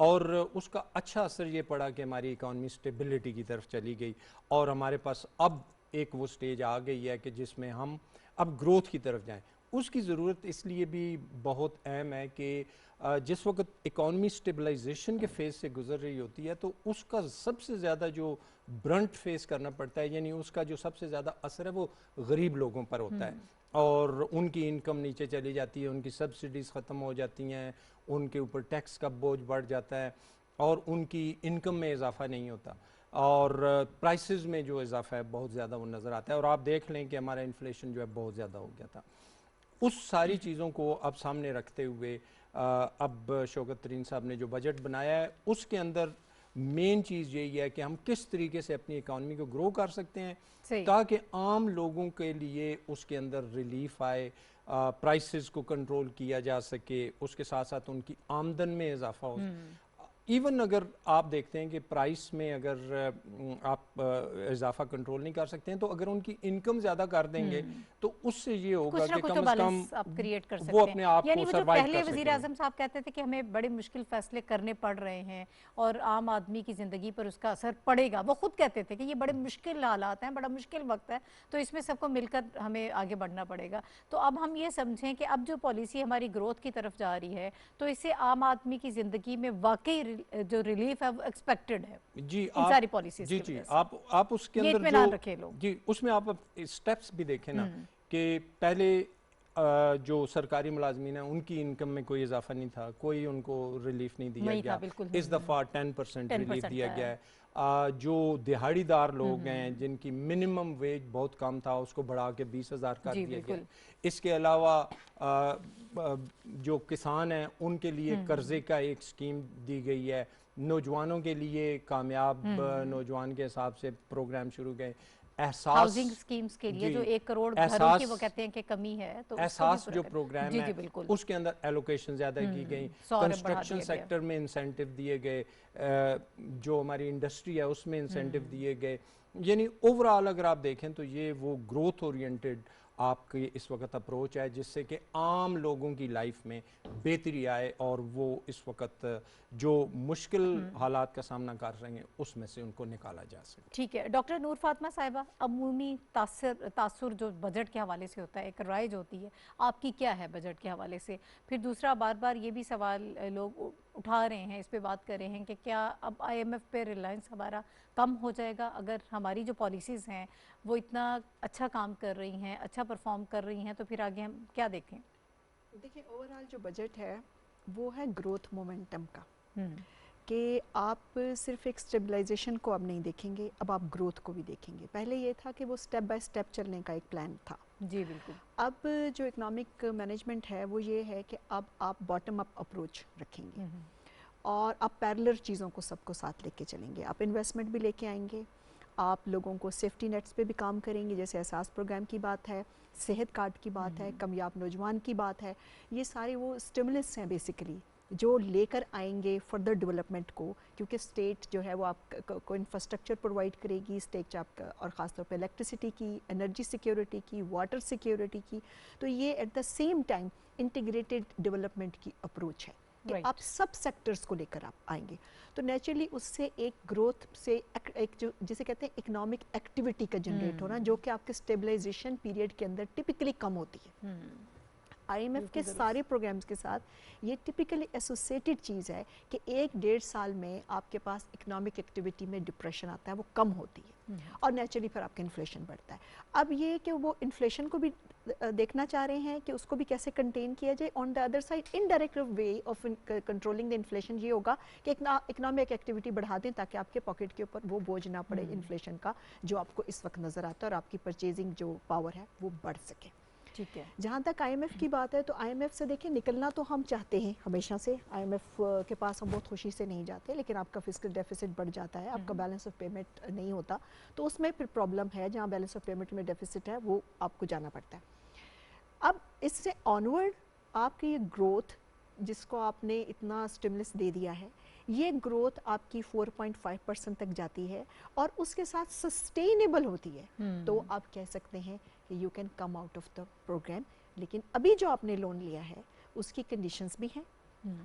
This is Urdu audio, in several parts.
اور اس کا اچھا اثر یہ پڑا کہ ہماری اکانومی سٹیبلٹی کی طرف چلی گئی اور ہمارے پاس اب ایک وہ سٹیج آ گئی ہے کہ جس میں ہم اب گروتھ کی طرف جائیں. اس کی ضرورت اس لیے بھی بہت اہم ہے کہ جس وقت اکانومی سٹیبلائزیشن کے فیز سے گزر رہی ہوتی ہے تو اس کا سب سے زیادہ جو برنٹ فیس کرنا پڑتا ہے، یعنی اس کا جو سب سے زیادہ اثر ہے وہ غریب لوگوں پر ہوتا ہے، اور ان کی انکم نیچے چلی جاتی ہے، ان کی سبسڈیز ختم ہو جاتی ہیں، ان کے اوپر ٹیکس کا بوجھ بڑھ جاتا ہے اور ان کی انکم میں اضافہ نہیں ہوتا، اور پرائسز میں جو اضافہ ہے بہت زیادہ وہ نظر آتا ہے. اور آپ دیکھ لیں کہ ہمارا انفلیشن جو ہے بہت زیادہ ہو گیا تھا. اس ساری چیزوں کو اب سامنے رکھتے ہوئے اب شوکت ترین صاحب نے جو بجٹ بنایا ہے اس کے اندر مین چیز یہی ہے کہ ہم کس طریقے سے اپنی اکانومی کو گرو کر سکتے ہیں تاکہ عام لوگوں کے لیے اس کے اندر ریلیف آئے، پرائسز کو کنٹرول کیا جا سکے، اس کے ساتھ ساتھ ان کی آمدن میں اضافہ ہو. ایون اگر آپ دیکھتے ہیں کہ پرائس میں اگر آپ اضافہ کنٹرول نہیں کر سکتے ہیں تو اگر ان کی انکم زیادہ کر دیں گے تو اس سے یہ ہوگا کہ کم از کم وہ اپنے آپ کو سروائیو کر سکیں. پہلے وزیر اعظم صاحب کہتے تھے کہ ہمیں بڑے مشکل فیصلے کرنے پڑ رہے ہیں اور عام آدمی کی زندگی پر اس کا اثر پڑے گا. وہ خود کہتے تھے کہ یہ بڑے مشکل حالات ہیں، بڑا مشکل وقت ہے، تو اس میں سب کو مل کر ہمیں آگے بڑھنا پڑے گا. تو اب ہم یہ سمجھیں کہ اب جو پالیسی ہماری گروتھ کی طرف جا رہی ہے تو اس سے عام آدمی کی زندگی میں واقعی جو ریلیف ہے وہ ایکسپیکٹڈ ہے ان ساری پالیسیز کی وجہ سے. آپ اس کے اندر جو اس میں آپ سٹیپس بھی دیکھیں نا کہ پہلے جو سرکاری ملازمین ہیں ان کی انکم میں کوئی اضافہ نہیں تھا، کوئی ان کو ریلیف نہیں دیا گیا. اس دفعہ 10% ریلیف دیا گیا ہے. جو دہاڑی دار لوگ ہیں جن کی منیمم ویج بہت کم تھا اس کو بڑھا کے 20,000 کر دیا گیا. اس کے علاوہ جو کسان ہیں ان کے لیے قرضے کا ایک سکیم دی گئی ہے. نوجوانوں کے لیے کامیاب نوجوان کے حساب سے پروگرام شروع گئے. ہاؤسنگ سکیمز کے لیے جو 1 کروڑ گھروں کی وہ کہتے ہیں کہ کمی ہے تو احساس جو پروگرام ہے اس کے اندر ایلوکیشن زیادہ کی گئی. کنسٹرکشن سیکٹر میں انسینٹیو دیے گئے، جو ہماری انڈسٹری ہے اس میں انسینٹیو دیے گئے. یعنی اوورآل اگر آپ دیکھیں تو یہ وہ گروتھ اورینٹڈ آپ کی اس وقت اپروچ ہے جس سے کہ عام لوگوں کی لائف میں بہتری آئے اور وہ اس وقت جو مشکل حالات کا سامنا کر رہے ہیں اس میں سے ان کو نکالا جا سکے. ٹھیک ہے ڈاکٹر نور فاطمہ صاحبہ، عمومی تاثر جو بجٹ کے حوالے سے ہوتا ہے، ایک رائے جو ہوتی ہے آپ کی کیا ہے بجٹ کے حوالے سے؟ پھر دوسرا بار بار یہ بھی سوال لوگ اٹھا رہے ہیں، اس پہ بات کر رہے ہیں کہ کیا اب IMF پہ ریلائنس ہمارا کم ہو جائے گا اگر ہماری جو پالیسیز ہیں وہ اتنا اچھا کام کر رہی ہیں، اچھا پرفارم کر رہی ہیں، تو پھر آگے ہم کیا دیکھیں؟ دیکھیں اوورآل جو بجٹ ہے وہ ہے گروتھ مومنٹم کا، کہ آپ صرف ایک سٹیبلائزیشن کو اب نہیں دیکھیں گے، اب آپ گروتھ کو بھی دیکھیں گے. پہلے یہ تھا کہ وہ سٹیپ بائی سٹیپ چلنے کا ایک پلان تھا. جی بالکل. اب جو اکنامک مینجمنٹ ہے وہ یہ ہے کہ اب آپ باٹم اپ اپروچ رکھیں گے اور آپ پیرلر چیزوں کو سب کو ساتھ لے کے چلیں گے. آپ انویسٹمنٹ بھی لے کے آئیں گے، آپ لوگوں کو سیفٹی نیٹس پہ بھی کام کریں گے، جیسے احساس پروگرام کی بات ہے، صحت کارڈ کی بات ہے، کمیاب نوجوان کی بات ہے. یہ سارے وہ اسٹیمولس ہیں بیسیکلی جو لے کر آئیں گے فردر ڈیولپمنٹ کو، کیونکہ اسٹیٹ جو ہے وہ آپ کو انفراسٹرکچر پرووائڈ کرے گی، اسٹیٹ آپ کا، اور خاص طور پہ الیکٹریسٹی کی، انرجی سیکیورٹی کی، واٹر سیکیورٹی کی. تو یہ at the same time integrated development کی اپروچ ہے کہ آپ سب سیکٹرز کو لے کر آپ آئیں گے. تو نیچرلی اس سے ایک گروتھ سے ایک جو جسے کہتے ہیں اکنامک ایکٹیویٹی کا جنریٹ ہونا، جو کہ آپ کے اسٹیبلائزیشن پیریڈ کے اندر ٹپکلی کم ہوتی ہے. IMF کے سارے پروگرامز کے ساتھ یہ ٹپیکلی ایسوسیٹڈ چیز ہے کہ 1-1.5 سال میں آپ کے پاس اکنامک ایکٹیویٹی میں ڈپریشن آتا ہے، وہ کم ہوتی ہے اور نیچرلی پھر آپ کا انفلیشن بڑھتا ہے. اب یہ کہ وہ انفلیشن کو بھی دیکھنا چاہ رہے ہیں کہ اس کو بھی کیسے کنٹین کیا جائے. On the other side indirect way of controlling the inflation یہ ہوگا کہ اکنامک ایکٹیویٹی بڑھا دیں تاکہ آپ کے پاکٹ کے اوپر وہ بوجھ نہ پڑے انفلیشن کا جو آپ کو اس وقت نظر آتا ہے اور آپ کی پرچیزنگ جو پاور ہے وہ بڑھ سکے. ٹھیک ہے. جہاں تک IMF کی بات ہے تو IMF سے دیکھیں نکلنا تو ہم چاہتے ہیں ہمیشہ سے، IMF کے پاس ہم بہت خوشی سے نہیں جاتے، لیکن آپ کا فسکل ڈیفیسٹ بڑھ جاتا ہے، آپ کا بیلنس آف پیمنٹ نہیں ہوتا تو اس میں پھر پرابلم ہے. جہاں بیلنس آف پیمنٹ میں ڈیفیسٹ ہے وہ آپ کو جانا پڑتا ہے. اب اس سے آنورڈ آپ کی یہ گروتھ جس کو آپ نے اتنا اسٹیمولس دے دیا ہے، یہ گروتھ آپ کی 4.5% تک جاتی ہے اور اس کے ساتھ سسٹینیبل ہوتی ہے. تو آپ کہہ سکتے ہیں کہ you can come out of the programme. لیکن ابھی جو آپ نے لون لیا ہے اس کی کنڈیشنز بھی ہیں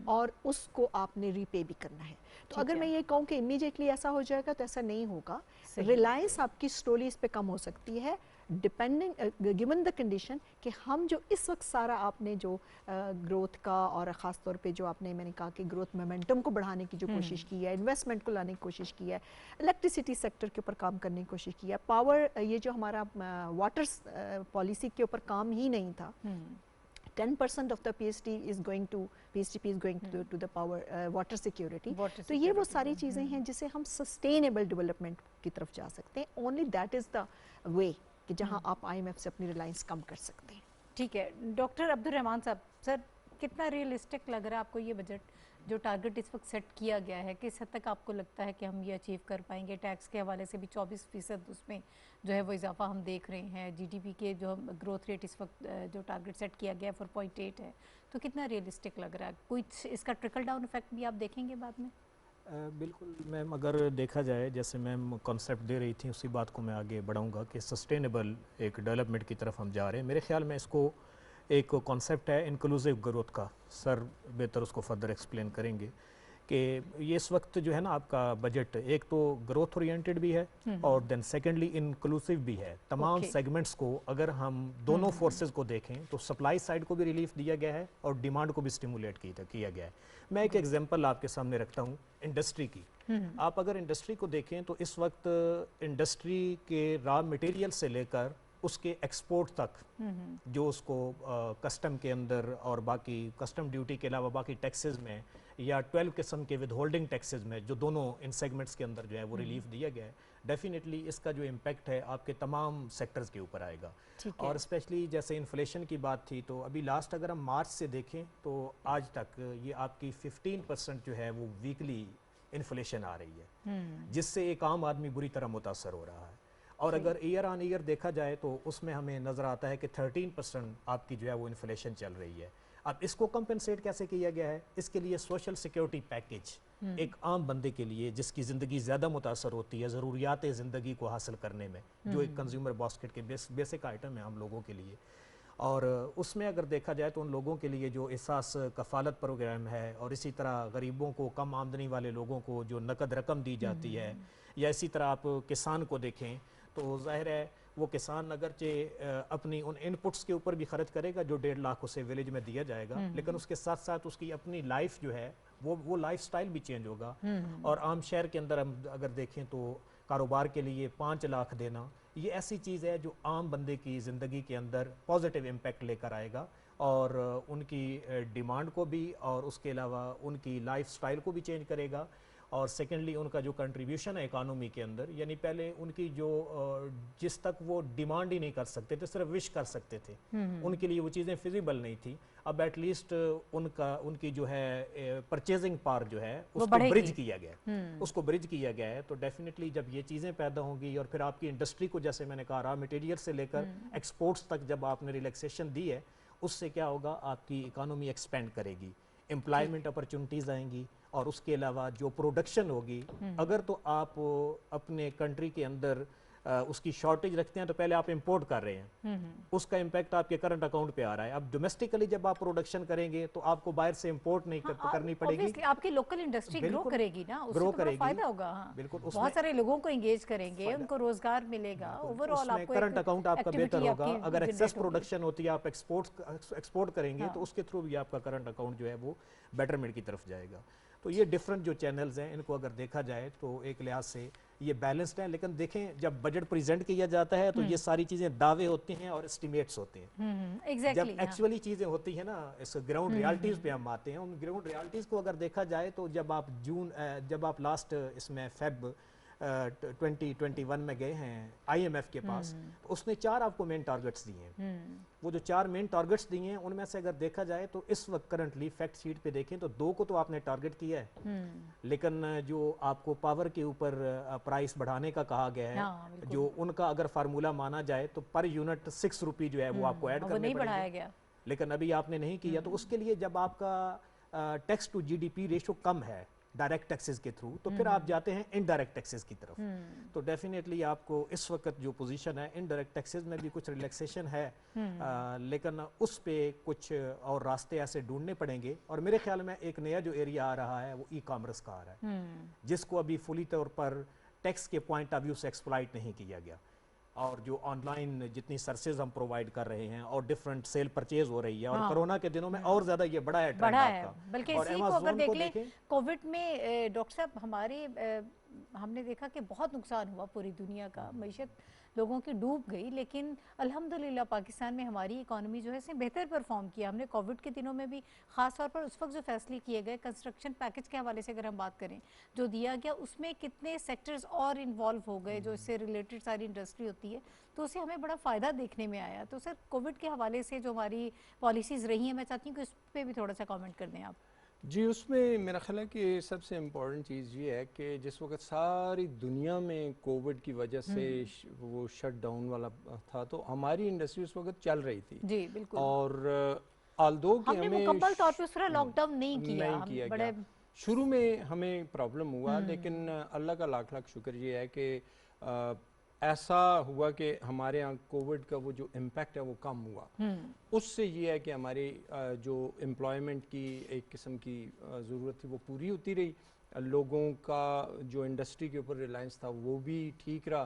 اور اس کو آپ نے ری پے بھی کرنا ہے. تو اگر میں یہ کہوں کہ امیجیٹلی ایسا ہو جائے گا تو ایسا نہیں ہوگا. ریلائنس آپ کی سلولی اس پہ کم ہو سکتی ہے ڈپینڈنگ گیون دا کنڈیشن کہ ہم جو اس وقت سارا آپ نے جو گروتھ کا اور خاص طور پہ جو آپ نے میں نے کہا کہ گروتھ مومنٹم کو بڑھانے کی جو کوشش کی ہے, انویسٹمنٹ کو لانے کی کوشش کی ہے, الیکٹریسٹی سیکٹر کے اوپر کام کرنے کی کوشش کی ہے, پاور یہ جو ہمارا واٹر پالیسی کے اوپر کام ہی نہیں تھا. 10% of the PSP is going to the power water security. تو یہ وہ ساری چیزیں ہیں جسے ہم سسٹینیبل ڈیولپمنٹ کی طرف جا سکتے ہیں. اونلی دیٹ از دا وے کہ جہاں آپ آئی ایم ایف سے اپنی ریلائنس کم کر سکتے ہیں. ٹھیک ہے ڈاکٹر عبدالرحمان صاحب, سر کتنا ریئلسٹک لگ رہا ہے آپ کو یہ بجٹ جو ٹارگٹ اس وقت سیٹ کیا گیا ہے, کس حد تک آپ کو لگتا ہے کہ ہم یہ اچیو کر پائیں گے؟ ٹیکس کے حوالے سے بھی 24% اس میں جو ہے وہ اضافہ ہم دیکھ رہے ہیں, جی ڈی پی کے جو گروتھ ریٹ اس وقت جو ٹارگٹ سیٹ کیا گیا ہے 4.8 ہے, تو کتنا ریئلسٹک لگ رہا ہے؟ کوئی اس کا ٹرکل ڈاؤن افیکٹ بھی آپ دیکھیں گے بعد میں؟ بالکل میم, اگر دیکھا جائے جیسے میم کانسیپٹ دے رہی تھی اسی بات کو میں آگے بڑھاؤں گا کہ سسٹینیبل ایک ڈیولپمنٹ کی طرف ہم جا رہے ہیں. میرے خیال میں اس کو ایک کانسیپٹ ہے انکلوزیو گروتھ کا, سر بہتر اس کو فردر ایکسپلین کریں گے کہ یہ اس وقت جو ہے نا آپ کا بجٹ ایک تو گروتھ اورینٹڈ بھی ہے اور دین سیکنڈلی انکلوسیو بھی ہے. تمام سیگمنٹس کو اگر ہم دونوں فورسز کو دیکھیں تو سپلائی سائڈ کو بھی ریلیف دیا گیا ہے اور ڈیمانڈ کو بھی اسٹیمولیٹ کیا گیا ہے. میں ایک ایگزامپل آپ کے سامنے رکھتا ہوں انڈسٹری کی. آپ اگر انڈسٹری کو دیکھیں تو اس وقت انڈسٹری کے را مٹیریل سے لے کر اس کے ایکسپورٹ تک جو اس کو کسٹم کے اندر اور باقی کسٹم ڈیوٹی کے علاوہ باقی ٹیکسز میں یا 12 قسم کے ود ہولڈنگ ٹیکسز میں جو دونوں ان سیگمنٹس کے اندر جو ہے وہ ریلیف دیا گیا ہے, ڈیفینیٹلی اس کا جو امپیکٹ ہے آپ کے تمام سیکٹرز کے اوپر آئے گا. اور اسپیشلی جیسے انفلیشن کی بات تھی تو ابھی لاسٹ اگر ہم مارچ سے دیکھیں تو آج تک یہ آپ کی 15% جو ہے وہ ویکلی انفلیشن آ رہی ہے, جس سے ایک عام آدمی بری طرح متاثر ہو رہا ہے. اور اگر ایئر آن ایئر دیکھا جائے تو اس میں ہمیں نظر آتا ہے کہ 13% آپ کی جو ہے وہ انفلیشن چل رہی ہے. اب اس کو کمپنسیٹ کیسے کیا گیا ہے؟ اس کے لیے سوشل سیکیورٹی پیکیج ایک عام بندے کے لیے جس کی زندگی زیادہ متاثر ہوتی ہے ضروریات زندگی کو حاصل کرنے میں, جو ایک کنزیومر باسکٹ کے بیسک آئٹم ہے ہم لوگوں کے لیے, اور اس میں اگر دیکھا جائے تو ان لوگوں کے لیے جو احساس کفالت پروگرام ہے اور اسی طرح غریبوں کو, کم آمدنی والے لوگوں کو جو نقد رقم دی جاتی ہے, یا اسی طرح آپ کسان کو دیکھیں تو ظاہر ہے وہ کسان اگرچہ اپنی ان ان پٹس کے اوپر بھی خرچ کرے گا جو 1.5 لاکھ اسے ویلیج میں دیا جائے گا, لیکن اس کے ساتھ ساتھ اس کی اپنی لائف جو ہے وہ لائف سٹائل بھی چینج ہوگا. اور عام شہر کے اندر ہم اگر دیکھیں تو کاروبار کے لیے 5 لاکھ دینا یہ ایسی چیز ہے جو عام بندے کی زندگی کے اندر پازیٹیو امپیکٹ لے کر آئے گا اور ان کی ڈیمانڈ کو بھی اور اس کے علاوہ ان کی لائف سٹائل کو بھی چینج کرے گا. اور سیکنڈلی ان کا جو کنٹریبیوشن ہے اکانومی کے اندر, یعنی پہلے ان کی جو جس تک وہ ڈیمانڈ ہی نہیں کر سکتے تھے, صرف وش کر سکتے تھے, ان کے لیے وہ چیزیں فیزیبل نہیں تھی. اب ایٹ لیسٹ ان کی جو ہے پرچیزنگ پاور جو ہے اس کو برج کیا گیا ہے. تو ڈیفینیٹلی جب یہ چیزیں پیدا ہوں گی اور پھر آپ کی انڈسٹری کو جیسے میں نے کہا را مٹیریل سے لے کر ایکسپورٹس تک جب آپ نے ریلیکسیشن دی ہے, اس سے کیا ہوگا آپ کی اکانومی ایکسپینڈ کرے گی, امپلائمنٹ اپرچونٹیز آئیں گی, اور اس کے علاوہ جو پروڈکشن ہوگی اگر تو آپ اپنے کنٹری کے اندر اس کی شارٹیج رکھتے ہیں تو پہلے آپ امپورٹ کر رہے ہیں, اس کا امپیکٹ آپ کے کرنٹ اکاؤنٹ پہ آ رہا ہے. اب ڈومیسٹیکلی جب آپ پروڈکشن کریں گے تو آپ کو باہر سے امپورٹ نہیں کرنی پڑے گی, آپ کی لوکل انڈسٹری گرو کرے گی نا, اس سے بڑا فائدہ ہوگا. بالکل, بہت سارے لوگوں کو انگیج کریں گے, ان کو روزگار ملے گا, اوور آل آپ کو کرنٹ اکاؤنٹ آپ کا بہتر ہوگا. اگر ایکسس پروڈکشن ہوتی ہے آپ ایکسپورٹ کریں گے تو اس کے تھرو بھی آپ کا کرنٹ اکاؤنٹ جو ہے وہ بیٹرمنٹ کی طرف جائے گا. تو یہ ڈفرنٹ جو چینلز ہیں ان کو اگر دیکھا جائے تو ایک لحاظ سے یہ بیلنسڈ ہے. لیکن دیکھیں جب بجٹ پریزنٹ کیا جاتا ہے تو یہ ساری چیزیں دعوے ہوتے ہیں اور اسٹیمیٹس ہوتے ہیں. جب ایکچولی چیزیں ہوتی ہیں نا, اس گراؤنڈ ریالٹیز پہ ہم آتے ہیں. ان گراؤنڈ ریالٹیز کو اگر دیکھا جائے تو جب آپ لاسٹ اس میں فیب 2021 میں گئے ہیں آئی ایم ایف کے پاس, تو اس نے 4 آپ کو مین ٹارگٹس دیے ہیں. وہ جو 4 مین ٹارگٹس دیے ہیں ان میں سے اگر دیکھا جائے تو اس وقت کرنٹلی فیکٹ شیٹ پہ دیکھیں تو 2 کو تو آپ نے ٹارگٹ کیا ہے, لیکن جو آپ کو پاور کے اوپر پرائس بڑھانے کا کہا گیا ہے, جو ان کا اگر فارمولا مانا جائے تو پر یونٹ 6 روپی جو ہے وہ آپ کو ایڈ کرنے پڑے گا, لیکن ابھی آپ نے نہیں کیا. تو اس کے لیے جب آپ کا ٹیکس ٹو جی ڈی پی ریشو کم ہے ڈائریکٹ ٹیکسز کے تھرو، تو پھر آپ جاتے ہیں انڈائریکٹ ٹیکسز کی طرف. تو ڈیفینیٹلی آپ کو اس وقت جو پوزیشن ہے انڈائریکٹ ٹیکسز میں بھی کچھ ریلیکسیشن ہے، لیکن اس پہ کچھ اور راستے ایسے ڈھونڈنے پڑیں گے. اور میرے خیال میں ایک نیا جو ایریا آ رہا ہے وہ ای کامرس کا آ رہا ہے، جس کو ابھی فلی طور پر ٹیکس کے پوائنٹ آف ویو سے ایکسپلائٹ نہیں کیا گیا. اور جو آن لائن جتنی سروسز ہم پرووائڈ کر رہے ہیں اور ڈفرنٹ سیل پرچیز ہو رہی ہے، اور کرونا کے دنوں میں اور زیادہ یہ بڑا ہے ٹرینڈ آپ کا. بلکہ اسی کو اگر دیکھ لیں کووڈ میں ڈاکٹر صاحب ہمارے ہم نے دیکھا کہ بہت نقصان ہوا پوری دنیا کا، معیشت لوگوں کی ڈوب گئی، لیکن الحمدللہ پاکستان میں ہماری اکانومی جو ہے اس نے بہتر پرفارم کیا. ہم نے کووڈ کے دنوں میں بھی خاص طور پر اس وقت جو فیصلے کیے گئے کنسٹرکشن پیکج کے حوالے سے اگر ہم بات کریں جو دیا گیا، اس میں کتنے سیکٹرز اور انوالو ہو گئے جو اس سے ریلیٹڈ ساری انڈسٹری ہوتی ہے، تو اسے ہمیں بڑا فائدہ دیکھنے میں آیا. تو سر کووڈ کے حوالے سے جو ہماری پالیسیز رہی ہیں، میں چاہتی ہوں کہ اس پہ بھی تھوڑا سا کامنٹ کر دیں آپ. جی، اس میں میرا خیال ہے کہ سب سے امپورٹنٹ چیز یہ ہے کہ جس وقت ساری دنیا میں کووڈ کی وجہ سے وہ شٹ ڈاؤن والا تھا، تو ہماری انڈسٹری اس وقت چل رہی تھی. جی بالکل. اور آلدو کہ ہم نے مکمل طور پہ اس طرح لاک ڈاؤن نہیں کیا گیا. شروع میں ہمیں پرابلم ہوا، لیکن اللہ کا لاکھ لاکھ شکر یہ ہے کہ ایسا ہوا کہ ہمارے ہاں کووڈ کا وہ جو امپیکٹ ہے وہ کم ہوا. اس سے یہ ہے کہ ہماری جو امپلائمنٹ کی ایک قسم کی ضرورت تھی وہ پوری ہوتی رہی، لوگوں کا جو انڈسٹری کے اوپر ریلائنس تھا وہ بھی ٹھیک رہا،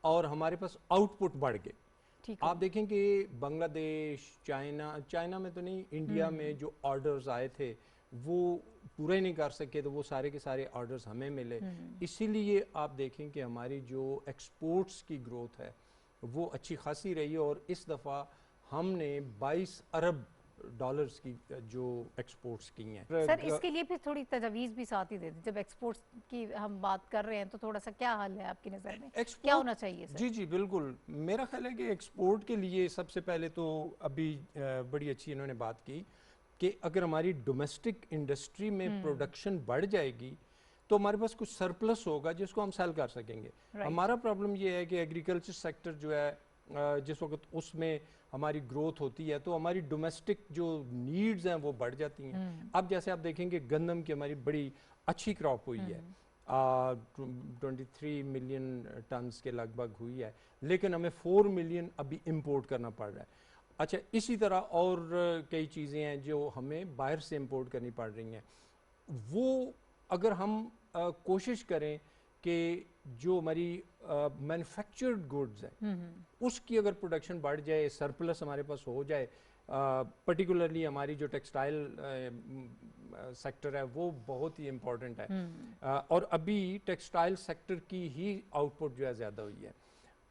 اور ہمارے پاس آؤٹ پٹ بڑھ گئے. آپ دیکھیں کہ بنگلہ دیش، چائنا میں تو نہیں، انڈیا میں جو آرڈرز آئے تھے وہ پورے نہیں کر سکے، تو وہ سارے کے سارے آرڈرز ہمیں ملے. اسی لیے آپ دیکھیں کہ ہماری جو ایکسپورٹس کی گروتھ ہے وہ اچھی خاصی رہی ہے، اور اس دفعہ ہم نے 22 ارب ڈالرز کی جو ایکسپورٹس کی ہیں. سر اس کے لیے پھر تھوڑی تجاویز بھی ساتھ ہی دے دیں، جب ایکسپورٹس کی ہم بات کر رہے ہیں تو تھوڑا سا کیا حل ہے آپ کی نظر میں، کیا ہونا چاہیے سر؟ جی بالکل، میرا خیال ہے کہ ایکسپورٹ کے لیے سب سے پہلے تو ابھی بڑی اچھی انہوں نے بات کی کہ اگر ہماری ڈومیسٹک انڈسٹری میں پروڈکشن بڑھ جائے گی تو ہمارے پاس کچھ سرپلس ہوگا جس کو ہم سیل کر سکیں گے. ہمارا پرابلم یہ ہے کہ ایگریکلچر سیکٹر جو ہے جس وقت اس میں ہماری گروتھ ہوتی ہے تو ہماری ڈومیسٹک جو نیڈز ہیں وہ بڑھ جاتی ہیں. اب جیسے آپ دیکھیں کہ گندم کی ہماری بڑی اچھی کراپ ہوئی ہے، 23 ملین ٹنز کے لگ بھگ ہوئی ہے، لیکن ہمیں 4 ملین ابھی امپورٹ کرنا پڑ رہا ہے. اچھا، اسی طرح اور کئی چیزیں ہیں جو ہمیں باہر سے امپورٹ کرنی پڑ رہی ہیں. وہ اگر ہم کوشش کریں کہ جو ہماری مینوفیکچرڈ گڈز ہیں اس کی اگر پروڈکشن بڑھ جائے، سرپلس ہمارے پاس ہو جائے، پرٹیکولرلی ہماری جو ٹیکسٹائل سیکٹر ہے وہ بہت ہی امپورٹنٹ ہے، اور ابھی ٹیکسٹائل سیکٹر کی ہی آؤٹ پٹ جو ہے زیادہ ہوئی ہے،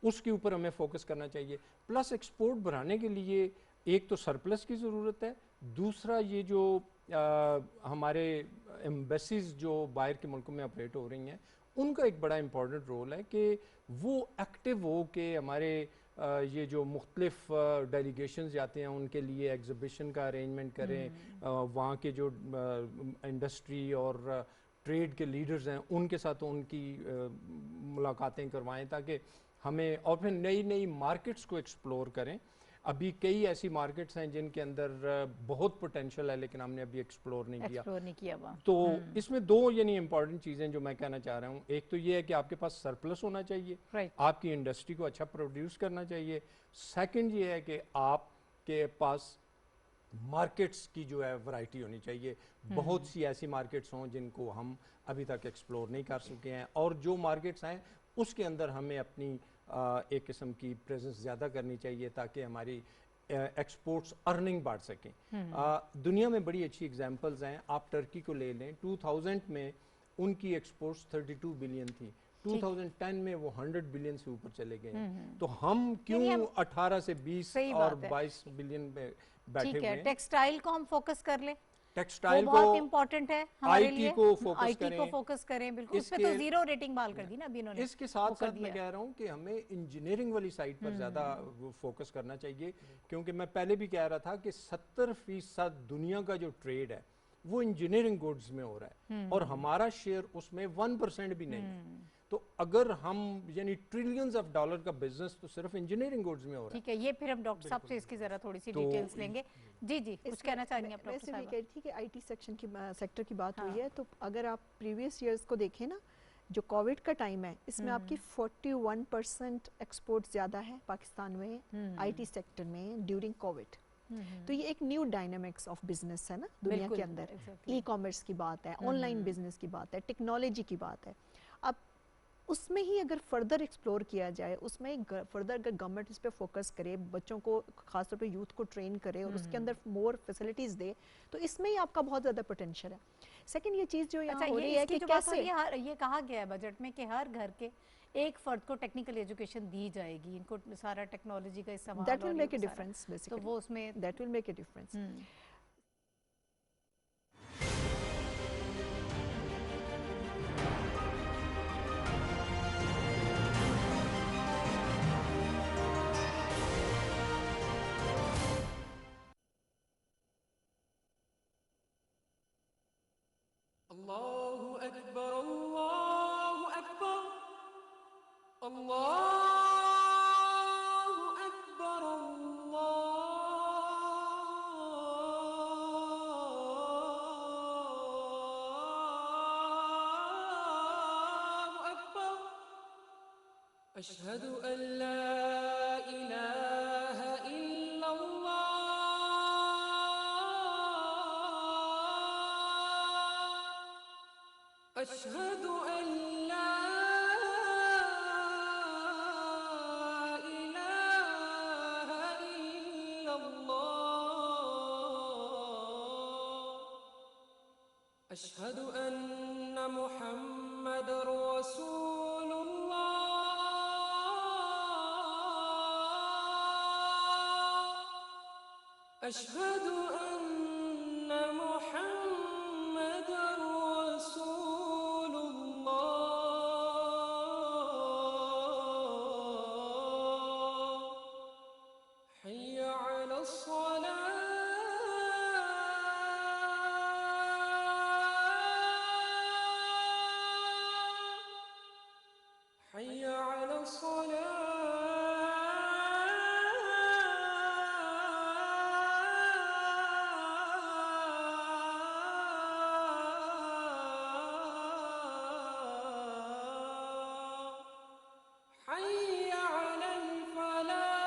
اس کے اوپر ہمیں فوکس کرنا چاہیے. پلس ایکسپورٹ بڑھانے کے لیے ایک تو سرپلس کی ضرورت ہے، دوسرا یہ جو ہمارے ایمبیسیز جو باہر کے ملکوں میں آپریٹ ہو رہی ہیں ان کا ایک بڑا امپورٹنٹ رول ہے کہ وہ ایکٹیو ہو کہ ہمارے یہ جو مختلف ڈیلیگیشنز جاتے ہیں ان کے لیے ایگزیبیشن کا ارینجمنٹ کریں، وہاں کے جو انڈسٹری اور ٹریڈ کے لیڈرز ہیں ان کے ساتھ ان کی ملاقاتیں کروائیں تاکہ ہمیں، اور پھر نئی نئی مارکیٹس کو ایکسپلور کریں. ابھی کئی ایسی مارکیٹس ہیں جن کے اندر بہت پوٹینشیل ہے لیکن ہم نے ابھی ایکسپلور نہیں کیا. تو اس میں دو یعنی امپورٹنٹ چیزیں جو میں کہنا چاہ رہا ہوں، ایک تو یہ ہے کہ آپ کے پاس سرپلس ہونا چاہیے، آپ کی انڈسٹری کو اچھا پروڈیوس کرنا چاہیے. سیکنڈ یہ ہے کہ آپ کے پاس مارکیٹس کی جو ہے ورائٹی ہونی چاہیے، بہت سی ایسی مارکیٹس ہوں جن کو ہم ابھی تک ایکسپلور نہیں کر سکے ہیں، اور جو مارکیٹس ہیں اس کے اندر ہمیں اپنی ایک قسم کی پریزنس زیادہ کرنی چاہیے تاکہ ہماری ایکسپورٹس ارننگ بڑھ سکیں. دنیا میں بڑی اچھی ایگزامپلز ہیں، آپ ٹرکی کو لے لیں، 2000 میں ان کی ایکسپورٹس 32 بلین تھی، 2010 میں وہ 100 بلین سے اوپر چلے گئے ہیں. تو ہم کیوں 18 سے 20 اور 22 بلین پہ بیٹھے ہوئے ہیں؟ ٹیکسٹائل کو ہم فوکس کر لیں، ٹیکسٹائل کو بہت امپورٹنٹ ہے ہمارے لیے، آئی ٹی کو فوکس کریں. بالکل، اس پہ تو زیرو ریٹنگ بحال کر دی نا ابھی انہوں نے. اس کے ساتھ ساتھ میں کہہ رہا ہوں کہ ہمیں انجینئرنگ والی سائٹ پر زیادہ فوکس کرنا چاہیے، کیونکہ میں پہلے بھی کہہ رہا تھا کہ 70% دنیا کا جو ٹریڈ ہے وہ انجینئرنگ گوڈز میں ہو رہا ہے، اور ہمارا شیئر اس میں 1% بھی نہیں ہے. تو اگر ہم یعنی ٹریلینز آف ڈالر کا بزنس تو صرف انجینئرنگ گوڈز میں ہو رہا ہے. ٹھیک ہے، یہ پھر ہم ڈاکٹر صاحب سے اس کی ذرا تھوڑی سی ڈیٹیلز لیں گے. جی جی کچھ کہنا چاہیں گے آپ میں ڈاکٹر صرف یہ صاحبہ؟ کہہ رہی تھی کہ آئی ٹی سیکٹر کی بات ہاں۔ ہوئی ہے، تو اگر آپ پریویس ایئرز کو دیکھیں نا، جو کووڈ کا ٹائم ہے اس میں آپ کی 41% ایکسپورٹ زیادہ ہے پاکستان میں آئی ٹی سیکٹر میں ڈیورنگ کووڈ. تو یہ ایک نیو ڈائنامکس آف بزنس ہے نا دنیا کے اندر. ای کامرس کی بات ہے، آن لائن بزنس کی بات ہے، ٹیکنالوجی کی بات ہے. اب اس میں ہی اگر فردر ایکسپلور کیا جائے، اس میں فردر اگر گورنمنٹ اس پہ فوکس کرے، بچوں کو خاص طور پہ یوتھ کو ٹرین کرے اور اس کے اندر مور فیسلٹیز دے، تو اس میں ہی آپ کا بہت زیادہ پوٹینشیل ہے. سیکنڈ یہ چیز جو یہاں ہو رہی ہے کہ کیسے یہ کہا گیا ہے بجٹ میں کہ ہر گھر کے ایک فرد کو ٹیکنیکل ایجوکیشن دی جائے گی، ان کو سارا ٹیکنالوجی کا استعمال دیٹ ول اور میک اے یہ سارا. ڈفرنس تو بیسیکلی، وہ اس میں that will make a difference. الله أكبر الله أكبر الله أكبر الله أكبر أشهد أن لا إله إلا الله أشهد أن لا إله إلا الله أشهد أن محمد رسول الله أشهد أن محمد رسول الله حي على الصلاة حي على الصلاة حي على الفلاح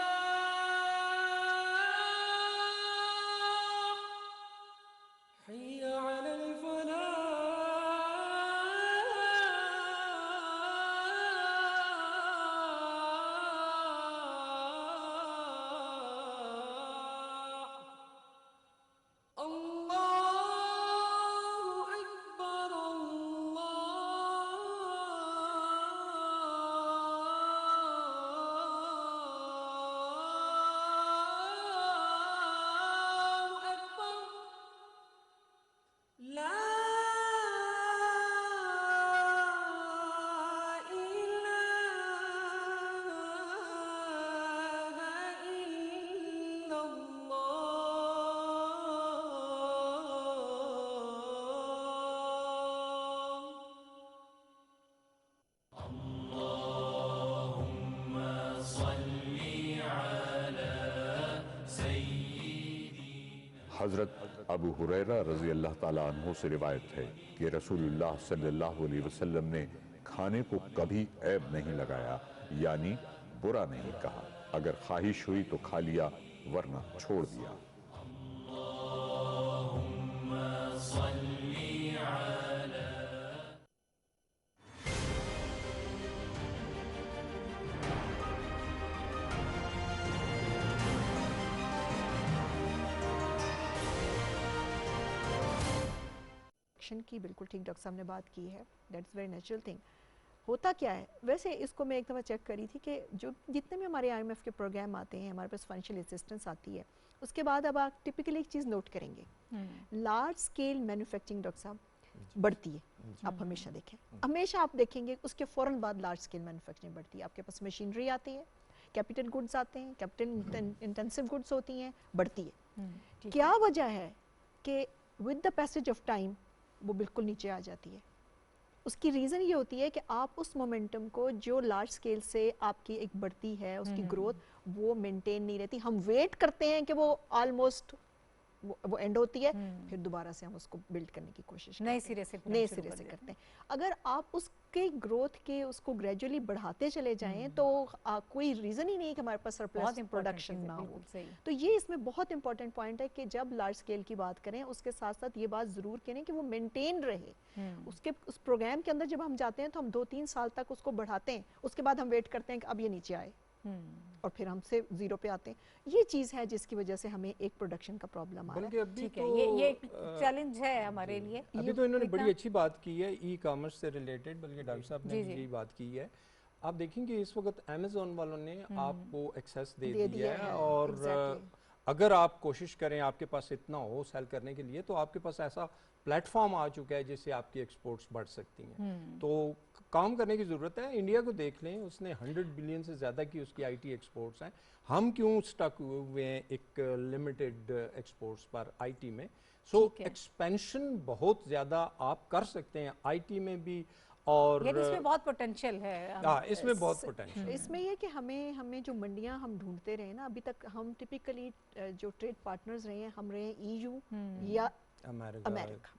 حي على الفلاح الله أكبر الله أكبر لا إله إلا الله حضرت ابو ہریرہ رضی اللہ تعالیٰ عنہ سے روایت ہے کہ رسول اللہ صلی اللہ علیہ وسلم نے کھانے کو کبھی عیب نہیں لگایا، یعنی برا نہیں کہا. اگر خواہش ہوئی تو کھا لیا ورنہ چھوڑ دیا. کی بالکل ٹھیک ڈاکٹر صاحب نے بات کی ہے. That's very natural thing. ہوتا کیا ہے ویسے اس کو میں ایک دفعہ چیک کری تھی کہ جو جتنے بھی ہمارے IMF کے پروگرام آتے ہیں، ہمارے پاس فائنینشیل اسسٹنس آتی ہے، اس کے بعد اب آپ ٹپکلی ایک چیز نوٹ کریں گے، لارج اسکیل مینوفیکچرنگ ڈاکٹر صاحب بڑھتی ہے. آپ ہمیشہ دیکھیں، ہمیشہ آپ دیکھیں گے اس کے فوراً بعد لارج اسکیل مینوفیکچرنگ بڑھتی ہے. آپ کے پاس مشینری آتی ہے، کیپٹل گڈز آتے ہیں، کیپٹل انٹینسو گڈز ہوتی ہیں، بڑھتی ہے. کیا وجہ ہے کہ with the passage of time وہ بالکل نیچے آ جاتی ہے؟ اس کی ریزن یہ ہوتی ہے کہ آپ اس مومنٹم کو جو لارج سکیل سے آپ کی ایک بڑھتی ہے اس کی گروتھ وہ مینٹین نہیں رہتی. ہم ویٹ کرتے ہیں کہ وہ آلموسٹ وہ اینڈ ہوتی ہے، پھر دوبارہ سے ہم اس کو بلڈ کرنے کی کوشش نئے سرے سے نئے سرے سے کرتے ہیں. اگر آپ اس کے گروتھ کے اس کو گریجولی بڑھاتے چلے جائیں تو کوئی ریزن ہی نہیں ہے کہ ہمارے پاس سرپلس پروڈکشن نہ ہو. تو یہ اس میں بہت امپورٹنٹ پوائنٹ ہے کہ جب لارج اسکیل کی بات کریں اس کے ساتھ ساتھ یہ بات ضرور کریں کہ وہ مینٹین رہے. اس پروگرام کے اندر جب ہم جاتے ہیں تو ہم 2-3 سال تک اس کو بڑھاتے ہیں، اس کے بعد ہم ویٹ کرتے ہیں کہ اب یہ نیچے آئے اور پھر ہم سے زیرو پہ آتے ہیں. یہ چیز ہے جس کی وجہ سے ہمیں ایک پروڈکشن کا پرابلم آ رہا ہے. بلکہ ابھی ٹھیک ہے، تو یہ ایک چیلنج ہے ہمارے لیے. ابھی تو انہوں نے بڑی اچھی بات کی ہے ای کامرس سے ریلیٹڈ، بلکہ ڈاکٹر صاحب نے بھی یہی بات کی ہے. آپ دیکھیں کہ اس وقت امیزون والوں نے آپ کو ایکسیس دے دیا ہے، اور اگر آپ کوشش کریں آپ کے پاس اتنا ہو سیل کرنے کے لیے تو آپ کے پاس ایسا پلیٹ فارم آ چکا ہے جس سے آپ کی ایکسپورٹس بڑھ سکتی ہیں. تو کام کرنے کی ضرورت ہے. انڈیا کو دیکھ لیں، اس نے 100 بلین سے زیادہ کی اس کی آئی ٹی ایکسپورٹس ہیں. ہم کیوں سٹک ہوئے ہیں ایک limited exports per I T میں؟ سو ایکسپینشن بہت زیادہ آپ کر سکتے ہیں آئی ٹی میں بھی، اور یعنی اس میں بہت پوٹینشیل ہے. اس میں بہت پوٹینشیل. اس میں یہ کہ ہمیں جو منڈیاں ہم ڈھونڈتے رہے نا، ابھی تک ہم ٹپیکلی جو ٹریڈ پارٹنرز رہے ہیں، ہم رہے ای یو یا امریکہ.